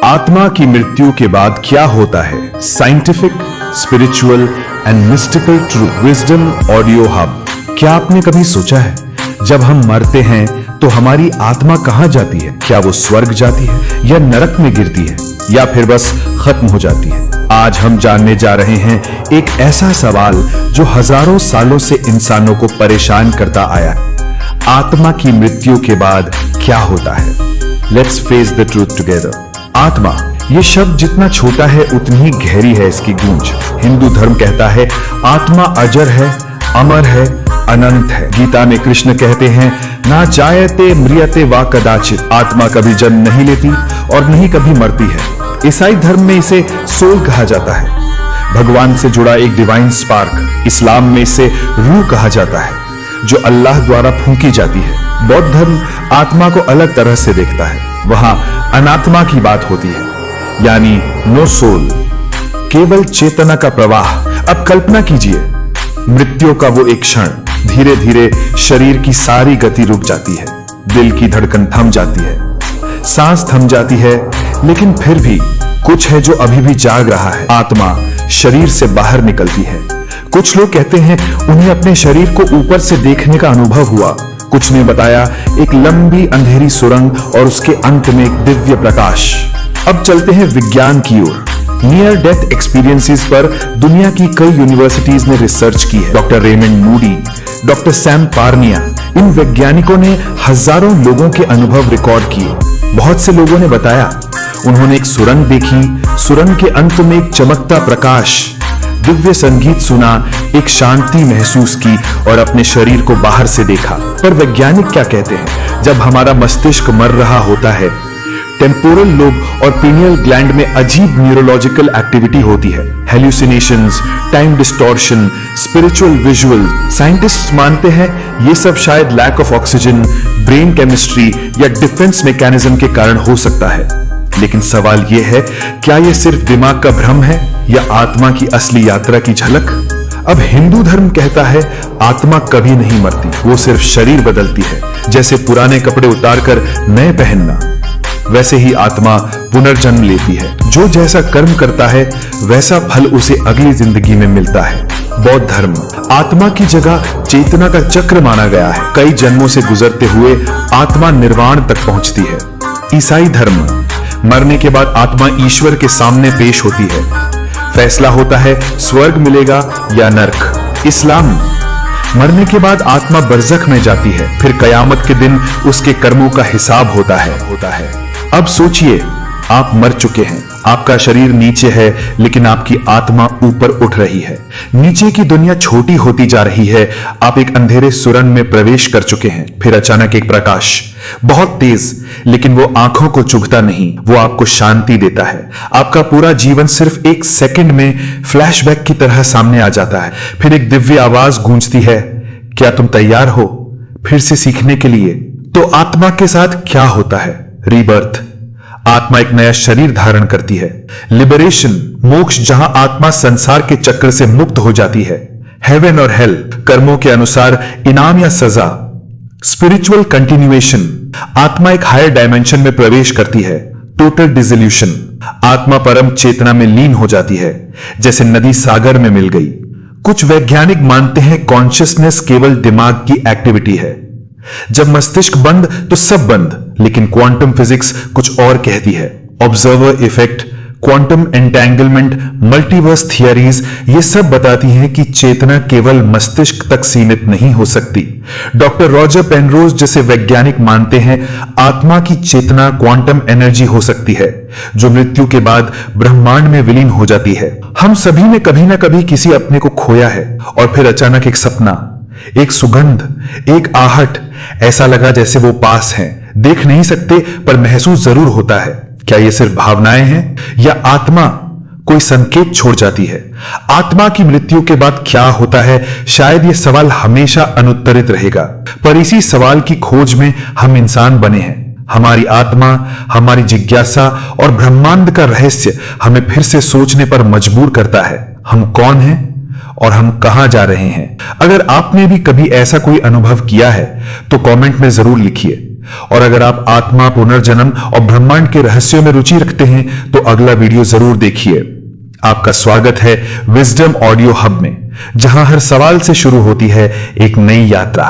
आत्मा की मृत्यु के बाद क्या होता है? Scientific, spiritual and mystical truth wisdom audio hub. क्या आपने कभी सोचा है जब हम मरते हैं तो हमारी आत्मा कहां जाती है? क्या वो स्वर्ग जाती है या नरक में गिरती है या फिर बस खत्म हो जाती है? आज हम जानने जा रहे हैं एक ऐसा सवाल जो हजारों सालों से इंसानों को परेशान करता आया है। आत्मा की मृत्यु के बाद क्या होता है? Let's face the truth together. आत्मा, ये शब्द जितना छोटा है उतनी ही गहरी है इसकी गूंज। हिंदू धर्म कहता है आत्मा अजर है, अमर है, अनंत है। गीता में कृष्ण कहते हैं ना जायते म्रियते वा कदाचित। आत्मा कभी जन्म नहीं लेती और नहीं कभी मरती है। ईसाई धर्म में इसे सोल कहा जाता है, भगवान से जुड़ा एक डिवाइन स्पार्क। इस्लाम में इसे रूह कहा जाता है जो अल्लाह द्वारा फूंकी जाती है। बौद्ध धर्म आत्मा को अलग तरह से देखता है, वहां अनात्मा की बात होती है, यानी नो सोल, केवल चेतना का प्रवाह। अब कल्पना कीजिए, मृत्यु का वो एक क्षण, धीरे धीरे शरीर की सारी गति रुक जाती है, दिल की धड़कन थम जाती है, सांस थम जाती है, लेकिन फिर भी कुछ है जो अभी भी जाग रहा है। आत्मा शरीर से बाहर निकलती है। कुछ लोग कहते हैं उन्हें अपने शरीर को ऊपर से देखने का अनुभव हुआ। कुछ ने बताया एक लंबी अंधेरी सुरंग और उसके अंत में एक दिव्य प्रकाश। अब चलते हैं विज्ञान की ओर। नियर डेथ एक्सपीरियंसेस पर दुनिया की कई यूनिवर्सिटीज ने रिसर्च की है। Doctor Raymond Moody, doctor Sam Parnia, इन वैज्ञानिकों ने हजारों लोगों के अनुभव रिकॉर्ड किए। बहुत से लोगों ने बताया उन्होंने एक सुरंग देखी, सुरंग के अंत में एक चमकता प्रकाश, दिव्य संगीत सुना, एक शांति महसूस की और अपने शरीर को बाहर से देखा। पर वैज्ञानिक क्या कहते हैं? जब हमारा मस्तिष्क मर रहा होता है, टेम्पोरल लोब और पीनियल ग्लैंड में अजीब न्यूरोलॉजिकल एक्टिविटी होती है। Hallucinations, time distortion, spiritual visual. Scientists मानते हैं ये सब शायद lack of oxygen, brain chemistry या डिफेंस मैकेनिज्म के कारण हो सकता है। लेकिन सवाल यह है, क्या यह सिर्फ दिमाग का भ्रम है या आत्मा की असली यात्रा की झलक? अब हिंदू धर्म कहता है आत्मा कभी नहीं मरती, वो सिर्फ शरीर बदलती है। जैसे पुराने कपड़े उतारकर नए पहनना, वैसे ही आत्मा पुनर्जन्म लेती है। जो जैसा कर्म करता है वैसा फल उसे अगली जिंदगी में मिलता है। बौद्ध धर्म आत्मा की जगह चेतना का चक्र माना गया है। कई जन्मों से गुजरते हुए आत्मा निर्वाण तक पहुंचती है। ईसाई धर्म मरने के बाद आत्मा ईश्वर के सामने पेश होती है, फैसला होता है स्वर्ग मिलेगा या नरक। इस्लाम मरने के बाद आत्मा बरज़ख में जाती है, फिर कयामत के दिन उसके कर्मों का हिसाब होता है। अब सोचिए, आप मर चुके हैं, आपका शरीर नीचे है लेकिन आपकी आत्मा ऊपर उठ रही है। नीचे की दुनिया छोटी होती जा रही है, आप एक अंधेरे सुरंग में प्रवेश कर चुके हैं। फिर अचानक एक प्रकाश, बहुत तेज, लेकिन वो आंखों को चुभता नहीं, वो आपको शांति देता है। आपका पूरा जीवन सिर्फ एक सेकंड में फ्लैशबैक की तरह सामने आ जाता है। फिर एक दिव्य आवाज गूंजती है, क्या तुम तैयार हो फिर से सीखने के लिए? तो आत्मा के साथ क्या होता है? रीबर्थ, आत्मा एक नया शरीर धारण करती है। लिबरेशन, मोक्ष, जहां आत्मा संसार के चक्र से मुक्त हो जाती है। हेवन और हेल, कर्मों के अनुसार इनाम या सजा। स्पिरिचुअल कंटिन्यूएशन, आत्मा एक हायर डायमेंशन में प्रवेश करती है। टोटल डिसोल्यूशन, आत्मा परम चेतना में लीन हो जाती है, जैसे नदी सागर में मिल गई। कुछ वैज्ञानिक मानते हैं कॉन्शियसनेस केवल दिमाग की एक्टिविटी है, जब मस्तिष्क बंद तो सब बंद। लेकिन क्वांटम फिजिक्स कुछ और कहती है। Observer effect, quantum entanglement, multiverse theories, ये सब बताती हैं कि चेतना केवल मस्तिष्क तक सीमित नहीं हो सकती। डॉक्टर रॉजर पेनरोज जैसे वैज्ञानिक मानते हैं आत्मा की चेतना क्वांटम एनर्जी हो सकती है, जो मृत्यु के बाद ब्रह्मांड में विलीन हो जाती है। हम सभी ने कभी ना कभी किसी अपने को खोया है और फिर अचानक एक सपना, एक सुगंध, एक आहट, ऐसा लगा जैसे वो पास हैं। देख नहीं सकते पर महसूस जरूर होता है। क्या ये सिर्फ भावनाएं हैं या आत्मा कोई संकेत छोड़ जाती है? आत्मा की मृत्यु के बाद क्या होता है? शायद ये सवाल हमेशा अनुत्तरित रहेगा, पर इसी सवाल की खोज में हम इंसान बने हैं। हमारी आत्मा, हमारी जिज्ञासा और ब्रह्मांड का रहस्य हमें फिर से सोचने पर मजबूर करता है। हम कौन हैं और हम कहां जा रहे हैं? अगर आपने भी कभी ऐसा कोई अनुभव किया है तो कमेंट में जरूर लिखिए। और अगर आप आत्मा, पुनर्जन्म और ब्रह्मांड के रहस्यों में रुचि रखते हैं तो अगला वीडियो जरूर देखिए। आपका स्वागत है विजडम ऑडियो हब में, जहां हर सवाल से शुरू होती है एक नई यात्रा।